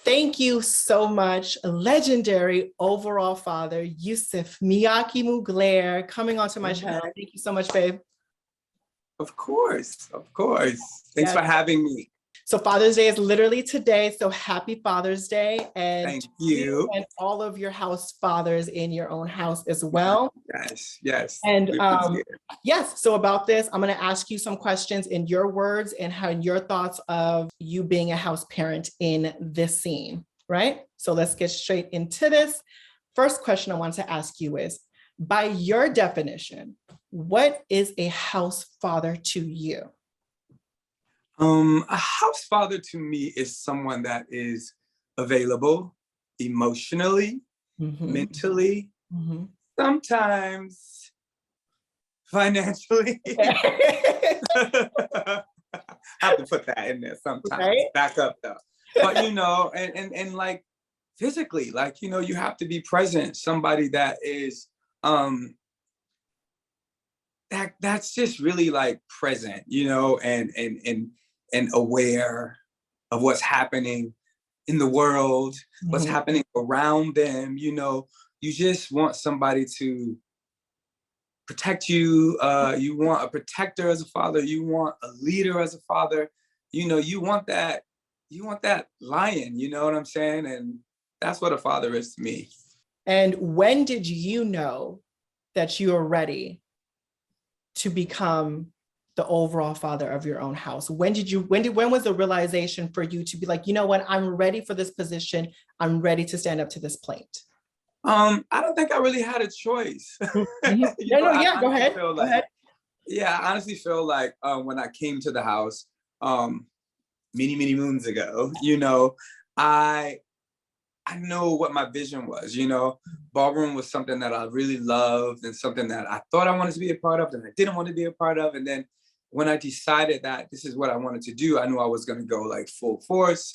Thank you so much, legendary overall father, Yusef Miyaki Mugler, coming onto my channel. Thank you so much, babe. Of course, of course. Thanks Yes. for having me. So Father's Day is literally today. So happy Father's Day. And thank you. And all of your house fathers in your own house as well. Yes, yes. And yes, so about this, I'm going to ask you some questions in your words and how your thoughts of you being a house parent in this scene, right? So let's get straight into this. First question I want to ask you is, by your definition, what is a house father to you? A house father to me is someone that is available emotionally, mentally, sometimes financially. I have to put that in there sometimes. Right? Back up though. But you know, and like physically, like, you know, you have to be present. Somebody that is that's just really like present, you know, and aware of what's happening in the world, what's happening around them. You know, you just want somebody to protect you. You want a protector as a father. You want a leader as a father. You know, you want that lion, you know what I'm saying? And that's what a father is to me. And when did you know that you are ready to become the overall father of your own house? When was the realization for you to be like, you know what, I'm ready for this position. I'm ready to stand up to this plate. I don't think I really had a choice. Go ahead. Go ahead. Yeah, I honestly feel like when I came to the house many moons ago, you know, I know what my vision was. You know, ballroom was something that I really loved and something that I thought I wanted to be a part of and I didn't want to be a part of. And then when I decided that this is what I wanted to do, I knew I was going to go like full force,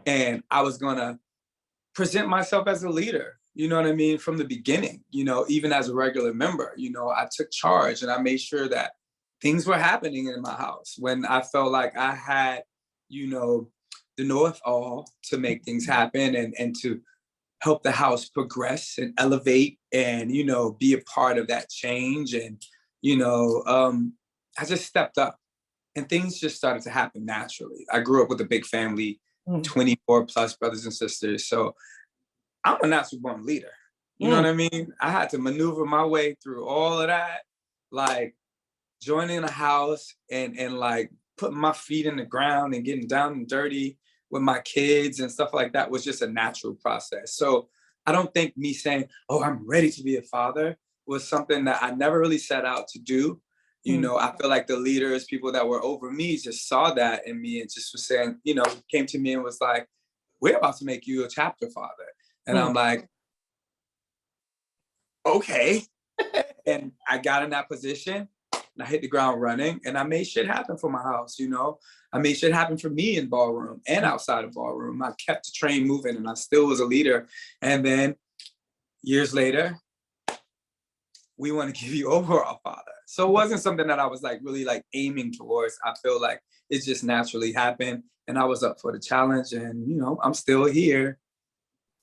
and I was going to present myself as a leader. You know what I mean? From the beginning, you know, even as a regular member, you know, I took charge and I made sure that things were happening in my house when I felt like I had, you know, the know-it-all to make things happen and to help the house progress and elevate and, you know, be a part of that change. And, you know, I just stepped up and things just started to happen naturally. I grew up with a big family, 24 plus brothers and sisters. So I'm a natural born leader. You know what I mean? I had to maneuver my way through all of that, like joining a house and like putting my feet in the ground and getting down and dirty with my kids and stuff like that was just a natural process. So I don't think me saying, oh, I'm ready to be a father was something that I never really set out to do. You know, I feel like the leaders, people that were over me just saw that in me and just was saying, you know, came to me and was like, we're about to make you a chapter father. And I'm like, okay. And I got in that position and I hit the ground running and I made shit happen for my house, you know? I made shit happen for me in ballroom and outside of ballroom. I kept the train moving and I still was a leader. And then years later, we want to give you overall father. So it wasn't something that I was like really like aiming towards. I feel like it just naturally happened and I was up for the challenge and, you know, I'm still here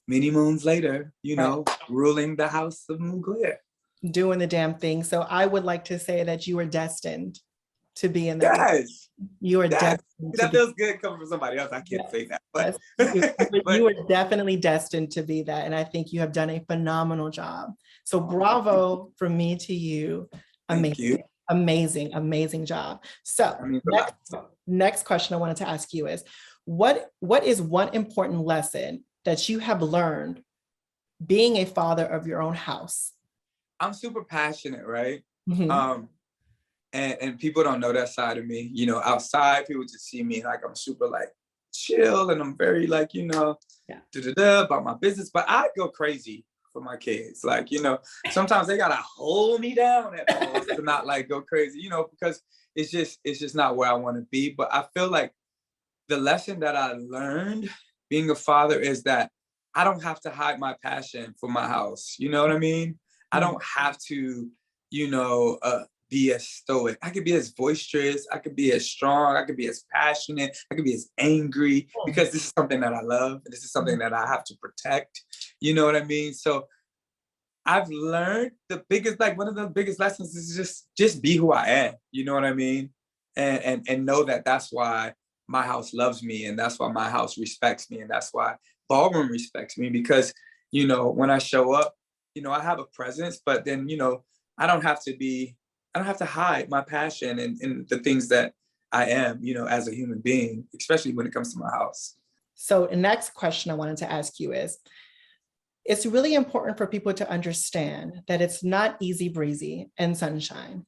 many moons later, you know, ruling the house of Mugler. Doing the damn thing. So I would like to say that you were destined to be in that. Yes. You are destined. That feels good coming from somebody else. I can't say that. But, you are definitely destined to be that. And I think you have done a phenomenal job. So bravo from me to you. Amazing. Amazing job. So next question I wanted to ask you is, what is one important lesson that you have learned being a father of your own house? I'm super passionate, right? And people don't know that side of me. You know, outside, people just see me like I'm super like chill and I'm very like, you know, about my business, but I go crazy for my kids. Like, you know, sometimes they gotta hold me down at home to not like go crazy, you know, because it's just not where I want to be. But I feel like the lesson that I learned being a father is that I don't have to hide my passion for my house. You know what I mean? I don't have to, you know, be as stoic. I could be as boisterous. I could be as strong. I could be as passionate. I could be as angry, because this is something that I love. This is something that I have to protect. You know what I mean? So I've learned one of the biggest lessons is just be who I am. You know what I mean? And know that that's why my house loves me, and that's why my house respects me, and that's why Ballroom respects me, because, you know, when I show up, you know, I have a presence, but then, you know, I don't have to hide my passion and the things that I am, you know, as a human being, especially when it comes to my house. So the next question I wanted to ask you is, it's really important for people to understand that it's not easy breezy and sunshine.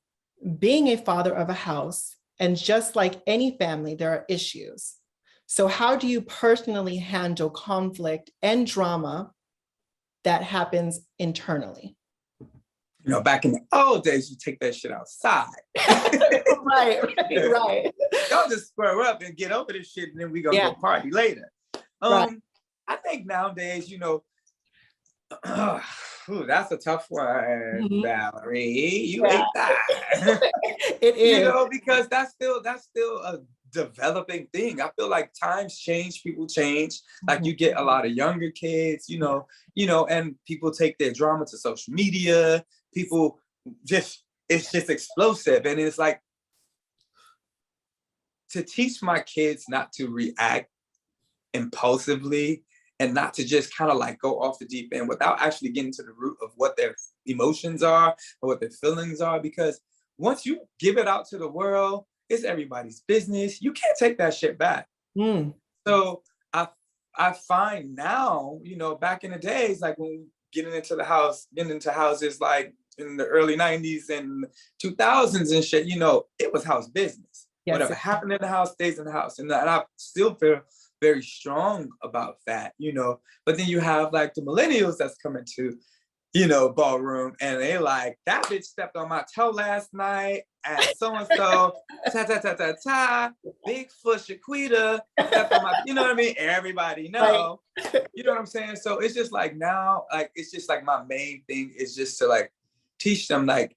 Being a father of a house, and just like any family, there are issues. So how do you personally handle conflict and drama that happens internally? You know, back in the old days, you take that shit outside. Right. Y'all just square up and get over this shit, and then we gonna go party later. Right. I think nowadays, you know, that's a tough one, Valerie. You hate that. It is. You know, because that's still a developing thing. I feel like times change, people change. Like you get a lot of younger kids, you know, and people take their drama to social media. People it's just explosive. And it's like, to teach my kids not to react impulsively and not to just kind of like go off the deep end without actually getting to the root of what their emotions are or what their feelings are. Because once you give it out to the world, it's everybody's business. You can't take that shit back. So I find now, you know, back in the days, like when getting into houses like in the early 90s and 2000s and shit, you know, it was house business. Yes, whatever happened in the house stays in the house. And I still feel very strong about that, you know. But then you have like the millennials that's coming to, you know, Ballroom, and they like, that bitch stepped on my toe last night at so-and-so, ta-ta-ta-ta-ta, Bigfoot Shaquita stepped on my, you know what I mean? Everybody know, you know what I'm saying? So it's just like now, like, it's just like my main thing is just to like teach them, like,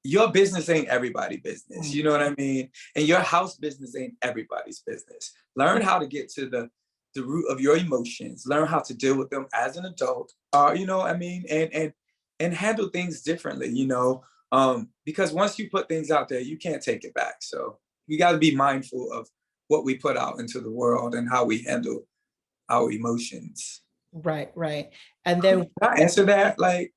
your business ain't everybody's business, you know what I mean? And your house business ain't everybody's business. Learn how to get to the root of your emotions, learn how to deal with them as an adult, you know what I mean? And handle things differently, you know? Because once you put things out there, you can't take it back. So we gotta be mindful of what we put out into the world and how we handle our emotions. Right. And then can I answer that? Like,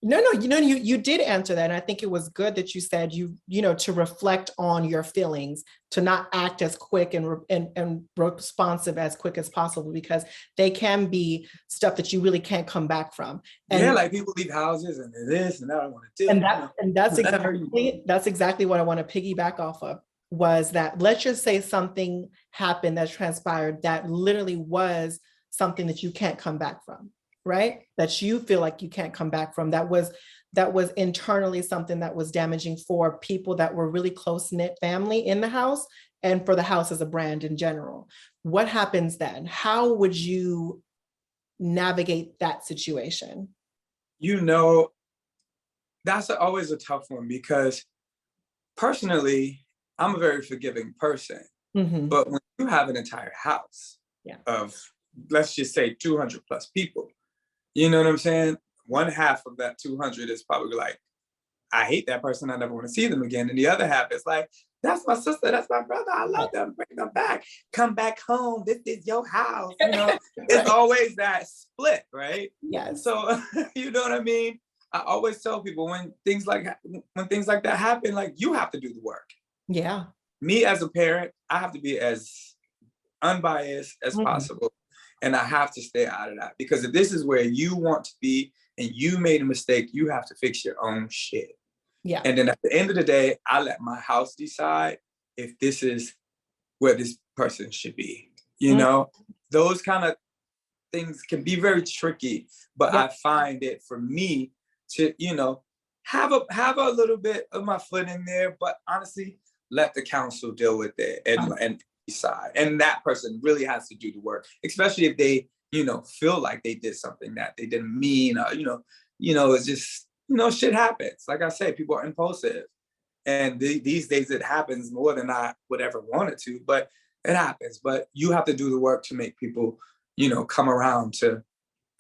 No, you did answer that. And I think it was good that you said, you know, to reflect on your feelings, to not act as quick and responsive as quick as possible, because they can be stuff that you really can't come back from. And like people leave houses and this and that I don't want to do. And that's exactly what I want to piggyback off of, was that, let's just say something happened that transpired that literally was something that you can't come back from. Right? That you feel like you can't come back from, that was internally something that was damaging for people that were really close-knit family in the house and for the house as a brand in general. What happens then? How would you navigate that situation? You know, that's always a tough one, because personally, I'm a very forgiving person. But when you have an entire house of, let's just say, 200 plus people, you know what I'm saying? One half of that 200 is probably like, I hate that person, I never want to see them again. And the other half is like, that's my sister, that's my brother, I love them, bring them back, come back home, this is your house, you know? It's always that split, right? Yes. So, you know what I mean? I always tell people, when things like that happen, like, you have to do the work. Yeah. Me as a parent, I have to be as unbiased as possible. And I have to stay out of that, because if this is where you want to be and you made a mistake, you have to fix your own shit. Yeah. And then at the end of the day, I let my house decide if this is where this person should be. You know, those kind of things can be very tricky, but I find it for me to, you know, have a little bit of my foot in there, but honestly, let the council deal with it and side, and that person really has to do the work, especially if they, you know, feel like they did something that they didn't mean, or you know it's just, shit happens. Like I said, people are impulsive. And these days it happens more than I would ever want it to, but it happens. But you have to do the work to make people, come around to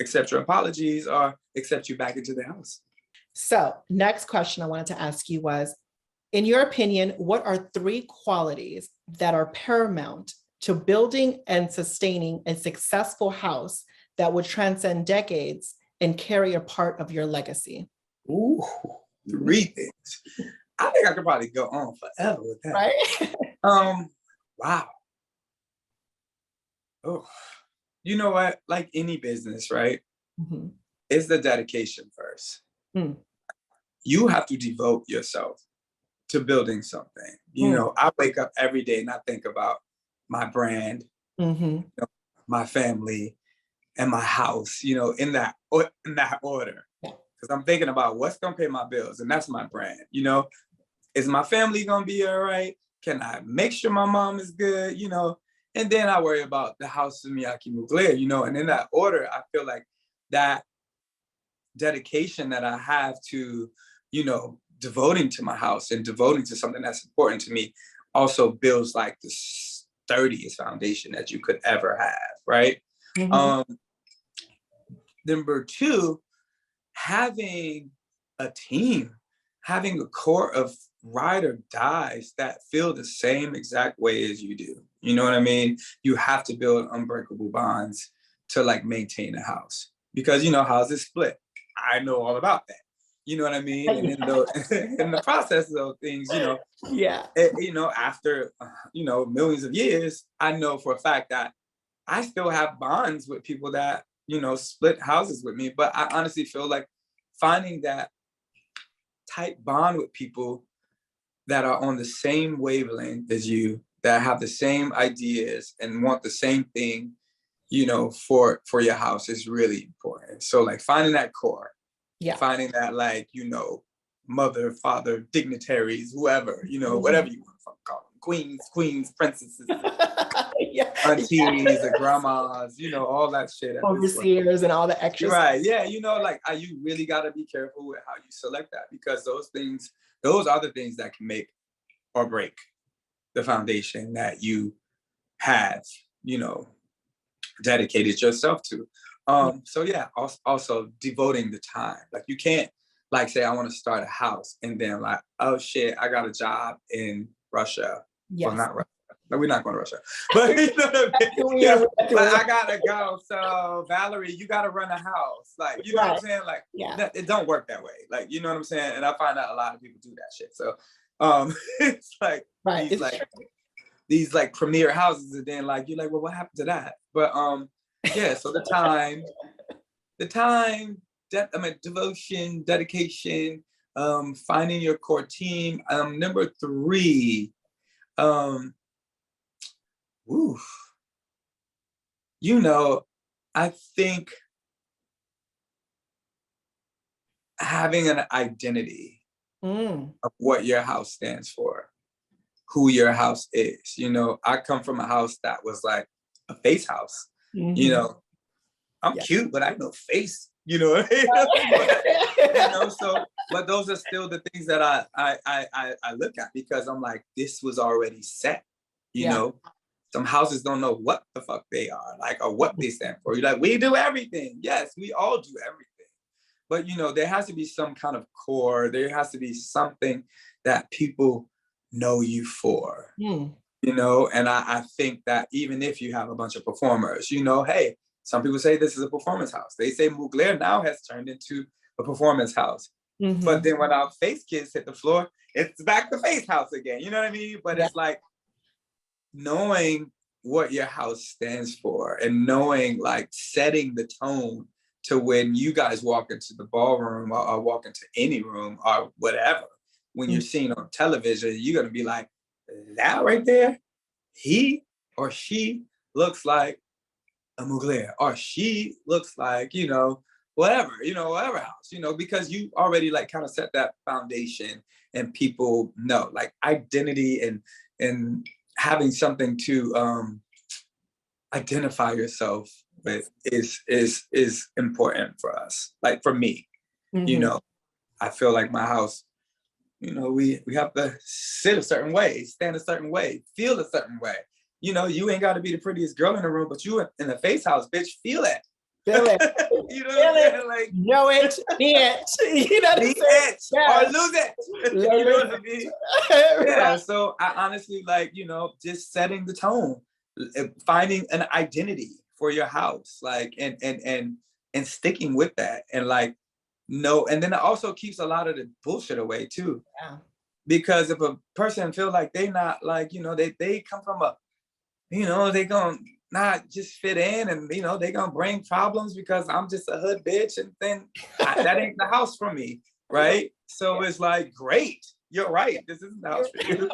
accept your apologies or accept you back into the house. So next question I wanted to ask you was, in your opinion, what are 3 qualities that are paramount to building and sustaining a successful house that would transcend decades and carry a part of your legacy? Ooh, 3 things. I think I could probably go on forever with that. Right? Wow. Oh, you know what? Like any business, right? Mm-hmm. It's the dedication first. Mm. You have to devote yourself to building something. I wake up every day and I think about my brand, Mm-hmm. my family, and my house, in that order. Because I'm thinking about what's gonna pay my bills, and that's my brand. Is my family gonna be all right? Can I make sure my mom is good? And then I worry about the house of Miyaki Mugler, and in that order, I feel like that dedication that I have to, devoting to my house and devoting to something that's important to me also builds like the sturdiest foundation that you could ever have, right? Mm-hmm. Number 2, having a team, having a core of ride or dies that feel the same exact way as you do. You know what I mean? You have to build unbreakable bonds to like maintain a house because, houses split. I know all about that. You know what I mean? And in the process of things, after, millions of years, I know for a fact that I still have bonds with people that, split houses with me. But I honestly feel like finding that tight bond with people that are on the same wavelength as you, that have the same ideas and want the same thing, for your house is really important. So like finding that core, finding that like, mother, father, dignitaries, whoever, whatever you want to call them, queens, princesses, aunties, or grandmas, all that shit. Overseers and all the extra right. Yeah, like you really got to be careful with how you select that because those are the things that can make or break the foundation that you have, dedicated yourself to. So yeah, also devoting the time. Like you can't like say I want to start a house and then like, oh shit, I got a job in Russia. Well, not Russia. No, we're not going to Russia. But you know what I mean? Like, I gotta go. So Valerie, you gotta run a house. Like, you know what I'm saying? Like it don't work that way. Like, you know what I'm saying? And I find out a lot of people do that shit. So it's like these like premier houses, and then like you're like, well, what happened to that? But yeah, so the time, devotion, dedication, finding your core team. Number 3, I think having an identity of what your house stands for, who your house is. I come from a house that was like a face house. Mm-hmm. I'm cute, but I have no face. But those are still the things that I look at because I'm like, this was already set. Some houses don't know what the fuck they are, like, or what they stand for. You're like, we do everything. Yes, we all do everything. But, there has to be some kind of core. There has to be something that people know you for, and I think that even if you have a bunch of performers, hey, some people say this is a performance house. They say Mugler now has turned into a performance house. Mm-hmm. But then when our face kids hit the floor, it's back to face house again. You know what I mean? But it's like knowing what your house stands for and knowing, like, setting the tone to when you guys walk into the ballroom or walk into any room or whatever, when you're seen on television, you're going to be like, that right there, he or she looks like a Mugler, or she looks like, whatever house, because you already like kind of set that foundation and people know, like, identity and having something to identify yourself with is important for us. Like for me, I feel like my house, you know, we have to sit a certain way, stand a certain way, feel a certain way. You know, you ain't got to be the prettiest girl in the room, but you in the face house, bitch, feel it. Feel it. You know what I'm saying? Like, know it, be it. You know what I'm be saying? it or lose it. You know what I mean? Yeah. Right. So I honestly, like, you know, just setting the tone, finding an identity for your house, like, and sticking with that, and like, no, and then it also keeps a lot of the bullshit away too. Yeah. Because if a person feel like they not, like, you know, they come from a, you know, they gonna not just fit in, and, you know, they gonna bring problems because I'm just a hood bitch, and then that ain't the house for me, right? So it's like, great, you're right, this isn't the house for you.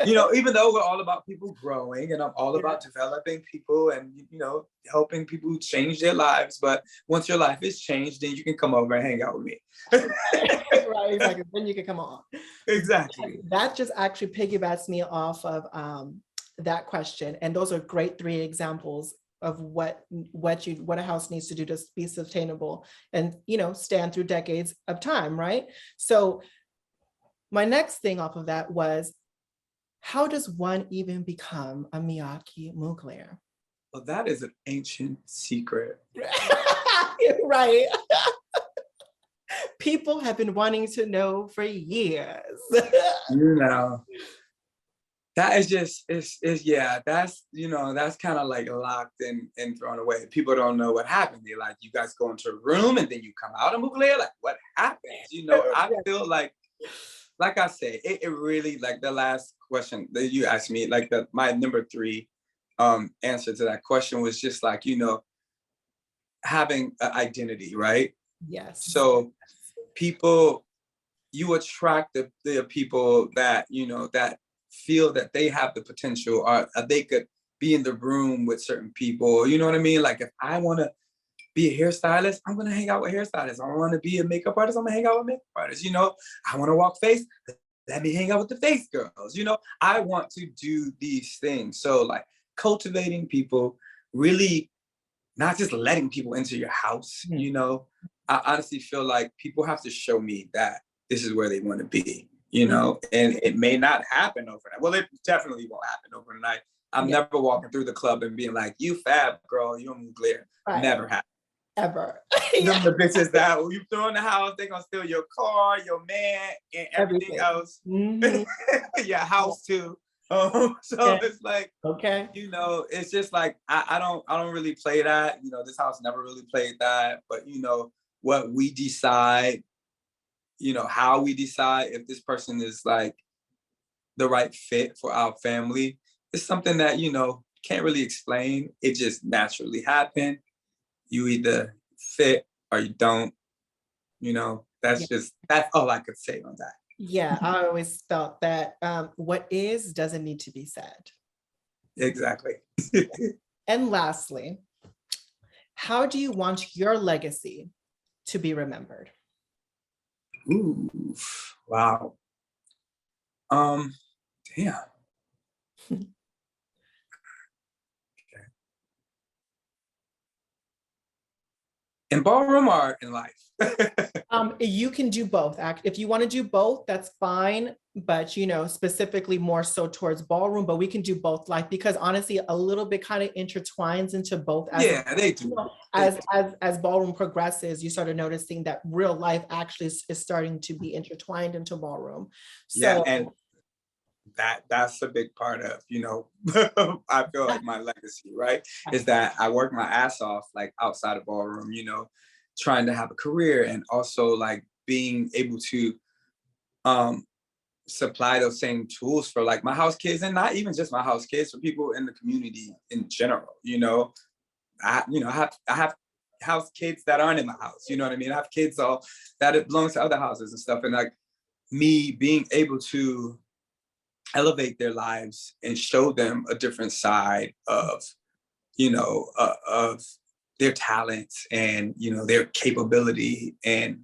You know, even though we're all about people growing, and I'm all about developing people and, you know, helping people change their lives, but once your life is changed, then you can come over and hang out with me. Right, exactly. Then you can come on. Exactly. That just actually piggybacks me off of that question. And those are great 3 examples of what a house needs to do to be sustainable and, you know, stand through decades of time, right? So my next thing off of that was, how does one even become a Miyaki Mugler? Well, that is an ancient secret. Right. People have been wanting to know for years. You know, that is just, it's yeah, that's, you know, that's kind of like locked and thrown away. People don't know what happened. They're like, you guys go into a room and then you come out of Mugler, like, what happens? You know, I feel like I say, it really, like, the last question that you asked me, like, my number 3 answer to that question was just like, you know, having an identity, right? Yes. So people, you attract the people that, you know, that feel that they have the potential, or they could be in the room with certain people. You know what I mean? Like, if I want to be a hairstylist, I'm going to hang out with hairstylists. I want to be a makeup artist, I'm going to hang out with makeup artists. You know, I want to walk face, let me hang out with the face girls. You know, I want to do these things. So, like, cultivating people, really not just letting people into your house. You know, I honestly feel like people have to show me that this is where they want to be, you know, and it may not happen overnight. Well, it definitely won't happen overnight. I'm never walking through the club and being like, you fab girl, you're Mugler. Right. Never happen. Ever. Them the bitches that you throw in the house, they're gonna steal your car, your man, and everything else. Your house too. So it's like, okay, you know, it's just like, I don't really play that. You know, this house never really played that. But, you know, what we decide, you know, how we decide if this person is like the right fit for our family, is something that, you know, can't really explain. It just naturally happened. You either fit or you don't. You know, that's all I could say on that. Yeah, I always felt that what is doesn't need to be said. Exactly. And lastly, how do you want your legacy to be remembered? Ooh, wow. Damn. Okay. In ballroom or in life? You can do both. If you want to do both, that's fine. But, you know, specifically more so towards ballroom, but we can do both, like, because honestly, a little bit kind of intertwines into both. They do. You know, as ballroom progresses, you started noticing that real life actually is starting to be intertwined into ballroom. So, yeah, and that's a big part of, you know, I feel like my legacy, right? Is that I work my ass off, like, outside of ballroom, you know, trying to have a career, and also like being able to supply those same tools for like my house kids, and not even just my house kids, for people in the community in general. You know, I have house kids that aren't in my house. You know what I mean? I have kids all that it belongs to other houses and stuff, and like me being able to elevate their lives and show them a different side of, you know, of their talents and, you know, their capability, and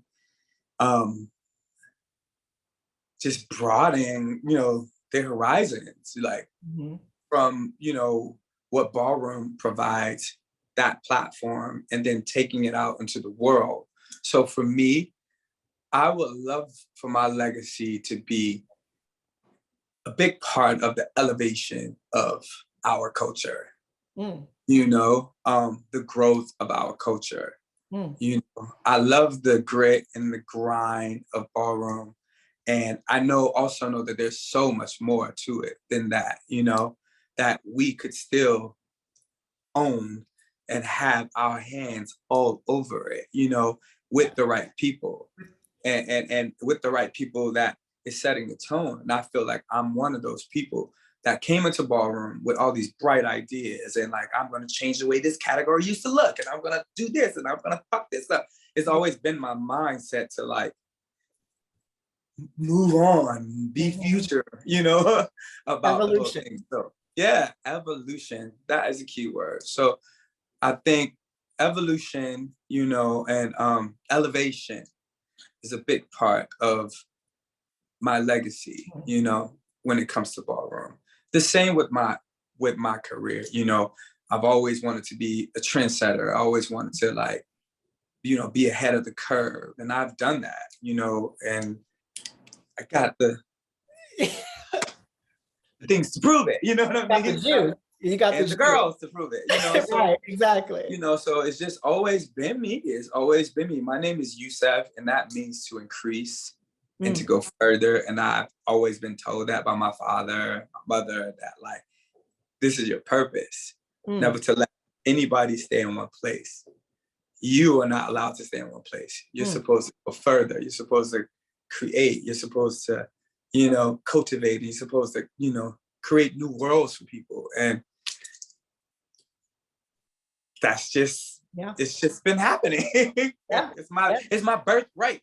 just broadening, you know, their horizons, like from, you know, what ballroom provides, that platform, and then taking it out into the world. So for me, I would love for my legacy to be a big part of the elevation of our culture. You know, the growth of our culture. You know, I love the grit and the grind of ballroom. And I also know that there's so much more to it than that, you know, that we could still own and have our hands all over it, you know, with the right people and with the right people that is setting the tone. And I feel like I'm one of those people that came into ballroom with all these bright ideas and like, I'm going to change the way this category used to look, and I'm going to do this, and I'm going to fuck this up. It's always been my mindset to like, move on, be future, you know, about evolution. The whole thing. So yeah, evolution, that is a key word. So I think evolution, you know, and elevation is a big part of my legacy, you know, when it comes to ballroom. The same with my career, you know. I've always wanted to be a trendsetter. I always wanted to like, you know, be ahead of the curve. And I've done that, you know, and I got the things to prove it, you know what I mean? You got the girls to prove it, you know. So, right, exactly. You know, so it's just always been me. It's always been me. My name is Yusef, and that means to increase and to go further. And I've always been told that by my father, my mother, that like, this is your purpose. Never to let anybody stay in one place. You are not allowed to stay in one place. You're supposed to go further. You're supposed to create. You're supposed to, you know, cultivate. You're supposed to, you know, create new worlds for people. And that's just, it's just been happening. It's my birthright.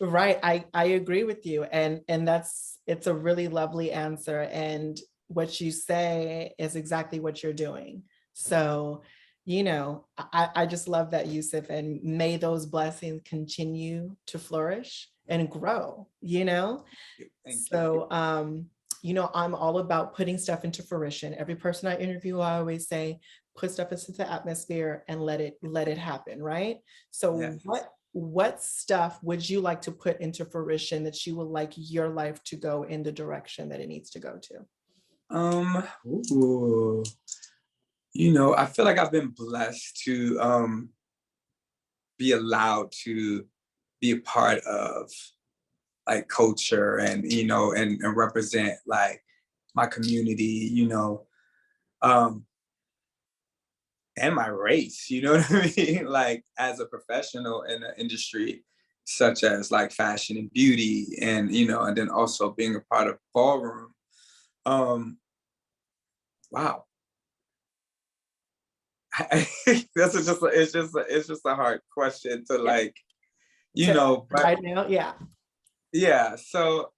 Right. I agree with you. And it's a really lovely answer. And what you say is exactly what you're doing. So, you know, I just love that, Yusef, and may those blessings continue to flourish and grow, you know? Thank you. So, you know, I'm all about putting stuff into fruition. Every person I interview, I always say, put stuff into the atmosphere and let it happen, right? So what stuff would you like to put into fruition that you would like your life to go in the direction that it needs to go to? You know, I feel like I've been blessed to be allowed to be a part of like culture and, you know, and represent like my community, you know, and my race, you know what I mean? Like as a professional in an industry such as like fashion and beauty, and, you know, and then also being a part of ballroom. Wow. It's just a hard question to like, you know, but right now, yeah. So,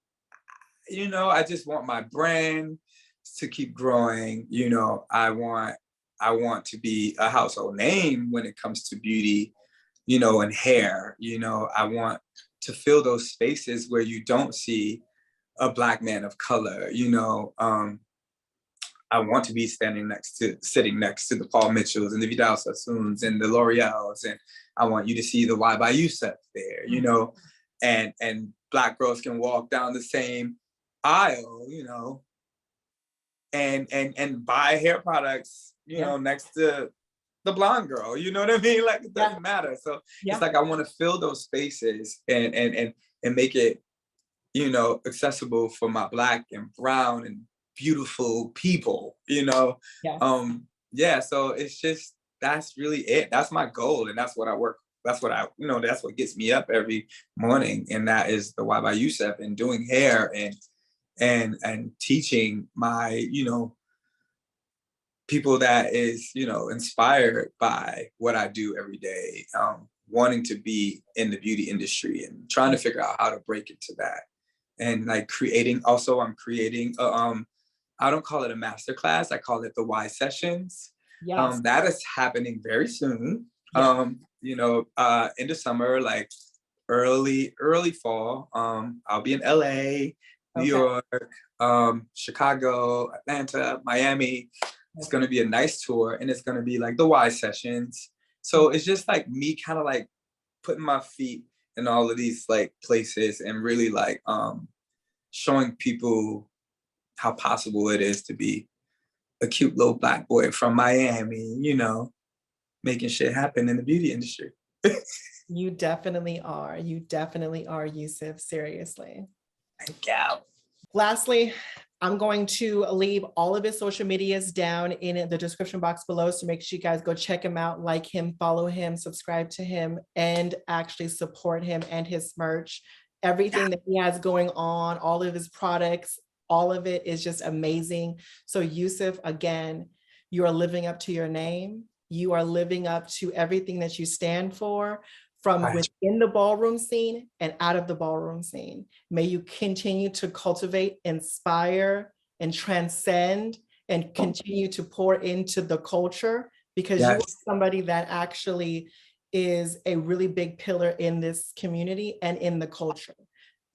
you know, I just want my brand to keep growing. You know, I want to be a household name when it comes to beauty, you know, and hair. You know, I want to fill those spaces where you don't see a Black man of color, you know. I want to be sitting next to the Paul Mitchells and the Vidal Sassoons and the L'Oreals, and I want you to see the Y by Yusef there, you know, and Black girls can walk down the same aisle, you know, and buy hair products, you know, next to the blonde girl, you know what I mean? Like it doesn't matter. So it's like I want to fill those spaces and make it, you know, accessible for my Black and brown and beautiful people, you know. So it's just, that's really it. That's my goal, and that's what I work. That's what I, you know, that's what gets me up every morning, and that is the Y by Yusef and doing hair and teaching my, you know, people that is, you know, inspired by what I do every day, wanting to be in the beauty industry and trying to figure out how to break into that. And like creating, also I'm creating I don't call it a master class, I call it the Y sessions. That is happening very soon. You know, in the summer, like early fall. I'll be in LA, New York, Chicago, Atlanta, Miami. It's gonna be a nice tour, and it's gonna be like the Y sessions. So it's just like me kind of like putting my feet in all of these like places and really like showing people how possible it is to be a cute little Black boy from Miami, you know, making shit happen in the beauty industry. You definitely are. You definitely are, Yusef. Seriously. Thank you. Lastly, I'm going to leave all of his social medias down in the description box below. So make sure you guys go check him out, like him, follow him, subscribe to him, and actually support him and his merch. Everything that he has going on, all of his products, all of it is just amazing. So Yusef, again, you are living up to your name. You are living up to everything that you stand for, from within the ballroom scene and out of the ballroom scene. May you continue to cultivate, inspire, and transcend, and continue to pour into the culture, because you are somebody that actually is a really big pillar in this community and in the culture.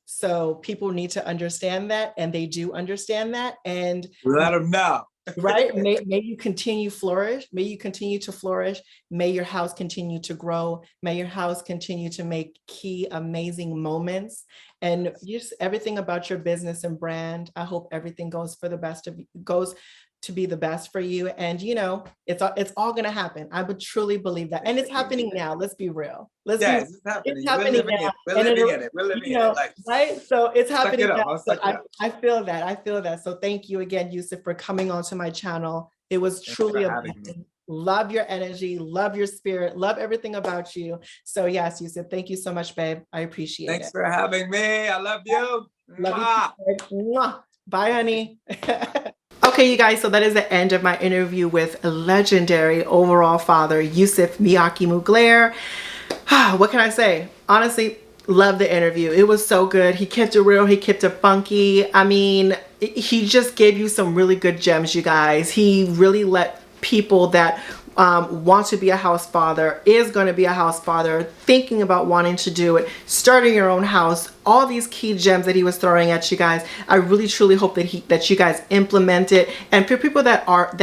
So people need to understand that, and they do understand that. And let them know. Right? May you continue flourish. May you continue to flourish. May your house continue to grow. May your house continue to make key, amazing moments. And just everything about your business and brand. I hope everything goes for the best of goes to be the best for you. And you know, it's all gonna happen. I would truly believe that. And it's happening now. Let's be real. It's happening. It's happening now. We're living in it. We're living in it. Like, right? So it's happening now. So I feel that. I feel that. So thank you again, Yusef, for coming onto my channel. It was truly amazing. Love your energy, love your spirit, love everything about you. So yes, Yusef, thank you so much, babe. I appreciate it. Thanks for having me. I love you. Love you. Bye, honey. Okay, you guys, so that is the end of my interview with legendary overall father, Yusef Miyaki Mugler. What can I say? Honestly, love the interview. It was so good. He kept it real. He kept it funky. I mean, he just gave you some really good gems, you guys. He really let people that want to be a house father, is going to be a house father, thinking about wanting to do it, starting your own house, all these key gems that he was throwing at you guys. I really truly hope that you guys implement it. And for people that aren't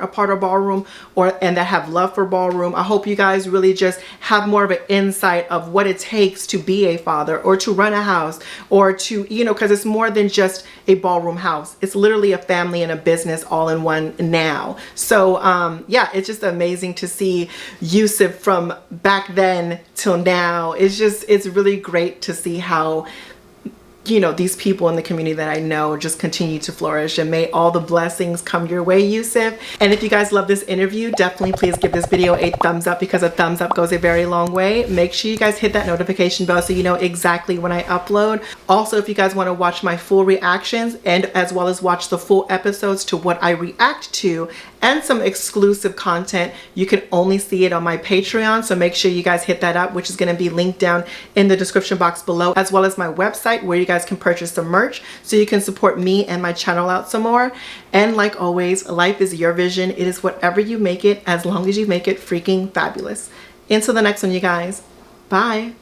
a part of ballroom and that have love for ballroom, I hope you guys really just have more of an insight of what it takes to be a father or to run a house, or to, you know, because it's more than just a ballroom house. It's literally a family and a business all in one now. So yeah, it's just amazing to see Yusef from back then till now. It's really great to see how, you know, these people in the community that I know just continue to flourish, and may all the blessings come your way, Yusef. And if you guys love this interview, definitely please give this video a thumbs up, because a thumbs up goes a very long way. Make sure you guys hit that notification bell so you know exactly when I upload. Also, if you guys want to watch my full reactions, and as well as watch the full episodes to what I react to, and some exclusive content, you can only see it on my Patreon. So make sure you guys hit that up, which is going to be linked down in the description box below, as well as my website, where you guys can purchase some merch so you can support me and my channel out some more. And like always, life is your vision. It is whatever you make it, as long as you make it freaking fabulous. Until the next one, you guys. Bye.